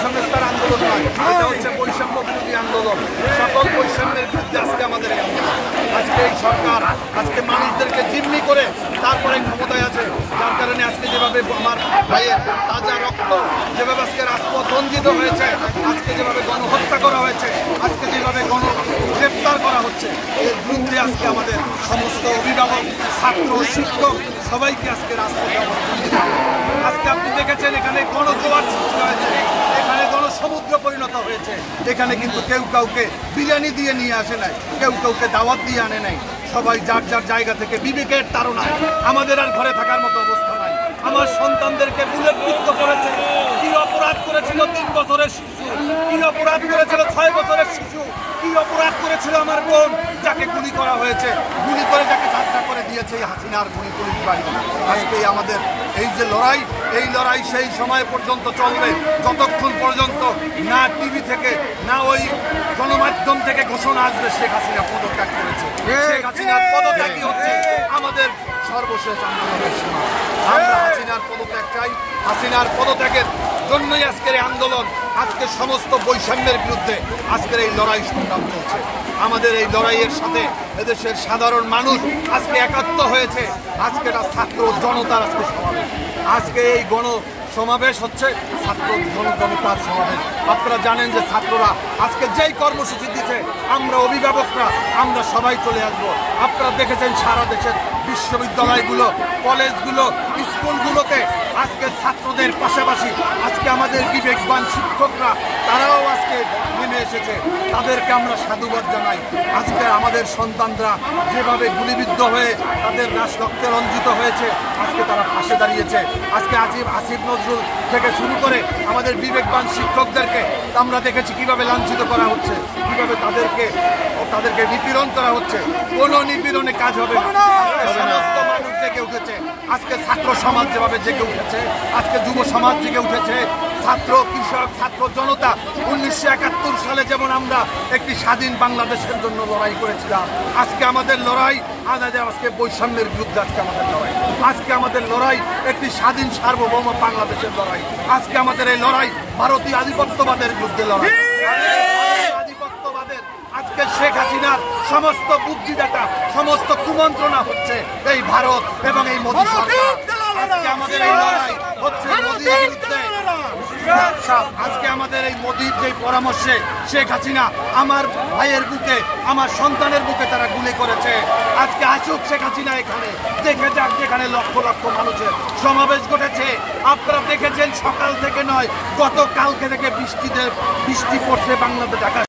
সংস্কার আন্দোলন নয়, এটা হচ্ছে বৈষম্য বিরোধী আন্দোলন। সকল বৈষম্যের বিরুদ্ধে আজকে আমাদের এই আন্দোলন। আজকে এই সরকার আজকে মানুষদেরকে জিম্মি করে তারপরে ক্ষমতায় আছে, যার কারণে আজকে যেভাবে আমার ভাইয়ের তাজা রক্ত যেভাবে আজকে রাজপথ রঞ্জিত হয়েছে, আজকে যেভাবে গণহত্যা করা হয়েছে, আজকে যেভাবে গ্রেপ্তার করা হচ্ছে, এর বিরুদ্ধে আজকে আমাদের সমস্ত অভিভাবক, ছাত্র, শিক্ষক সবাইকে আজকে রাজপথে অবস্থান নিতে হবে। আজকে আপনি দেখেছেন এখানে গণজোয়ার সৃষ্টি হয়েছে, এখানে গণসমুদ্র পরিণত হয়েছে। এখানে কিন্তু কেউ কাউকে বিরিয়ানি দিয়ে নিয়ে আসে নাই, কেউ কাউকে দাওয়াত দিয়ে আনে নাই। সবাই যার যার জায়গা থেকে বিবেকের তাড়নায় আমাদের আর ঘরে থাকার মতো অবস্থা নাই। আমার সন্তানদেরকে বুলেটবিদ্ধ করেছে। কি অপরাধ করেছিল 3 বছরের শিশু, কি অপরাধ করেছিল 6 বছরের শিশু, কি অপরাধ করেছিল আমার বোন যাকে গুলি করা হয়েছে, গুলি করে যাকে ঝাঁঝরা করে দিয়েছে এই হাসিনার গুলি পুলিশ বাহিনী। আজকে আমাদের এই যে লড়াই, এই লড়াই সেই সময় পর্যন্ত চলবে যতক্ষণ পর্যন্ত না টিভি থেকে না ওই গণমাধ্যম থেকে ঘোষণা আসবে শেখ হাসিনা পদত্যাগ করেছে। শেখ হাসিনার পদত্যাগই হচ্ছে আমাদের সর্বশেষ আন্দোলনের সীমা। আমরা হাসিনার পদত্যাগ চাই। হাসিনার পদত্যাগের জন্যই আজকের এই আন্দোলন, আজকে সমস্ত বৈষম্যের বিরুদ্ধে আজকের এই লড়াই সংগ্রাম চলছে। আমাদের এই লড়াইয়ের সাথে এদেশের সাধারণ মানুষ আজকে একাত্ম হয়েছে। আজকে এটা ছাত্র জনতার আজকে সমাবেশ। আজকে এই সমাবেশ হচ্ছে ছাত্র জনতার সমাবেশ। আপনারা জানেন যে ছাত্ররা আজকে যেই কর্মসূচি দিচ্ছে, আমরা অভিভাবকরা আমরা সবাই চলে আসবো। আপনারা দেখেছেন সারা দেশের বিশ্ববিদ্যালয়গুলো, কলেজগুলো, স্কুলগুলোতে আজকে ছাত্রদের পাশাপাশি আজকে আমাদের বিবেকবান শিক্ষকরা তারাও আজকে নেমে এসেছে। তাদেরকে আমরা সাধুবাদ জানাই। আজকে আমাদের সন্তানরা যেভাবে গুলিবিদ্ধ হয়ে তাদের রক্তে রঞ্জিত হয়েছে, আজকে তারা পাশে দাঁড়িয়েছে। আজকে আসিফ নজরুল থেকে শুরু করে আমাদের বিবেকবান শিক্ষকদেরকে আমরা দেখেছি কিভাবে লাঞ্ছিত করা হচ্ছে, কিভাবে তাদেরকে নিপীড়ন করা হচ্ছে। কোনো নিপীড়নে কাজ হবে না। সমস্ত মানুষ জেগে উঠেছে। আজকে ছাত্র সমাজ যেভাবে জেগে উঠেছে, আজকে যুব সমাজ জেগে উঠেছে, ছাত্র, কৃষক, ছাত্র জনতা 1971 সালে যেমন আমরা একটি স্বাধীন বাংলাদেশের জন্য লড়াই করেছিলাম, আজকে আমাদের লড়াই আজকে বৈষম্যের বিরুদ্ধে। আজকে আমাদের লড়াই, আজকে আমাদের লড়াই একটি স্বাধীন সার্বভৌম বাংলাদেশের লড়াই। আজকে আমাদের এই লড়াই ভারতীয় আধিপত্যবাদের বিরুদ্ধে লড়াই। আধিপত্যবাদের আজকে শেখ হাসিনার সমস্ত বুদ্ধিদাতা, সমস্ত কুমন্ত্রণা হচ্ছে এই ভারত এবং এই মোদী সরকার। আজকে আমাদের এই লড়াই হচ্ছে মোদীর বিরুদ্ধে। আজকে আমাদের এই মোদীর যে পরামর্শে শেখ হাসিনা আমার ভাইয়ের বুকে, আমার সন্তানের বুকে তারা গুলি করেছে। আজকে আসুক শেখ হাসিনা এখানে, দেখে যাক যেখানে লক্ষ লক্ষ মানুষের সমাবেশ ঘটেছে। আপনারা দেখেছেন সকাল থেকে নয়, গতকালকে থেকে বৃষ্টি পড়ছে বাংলাদেশ ঢাকা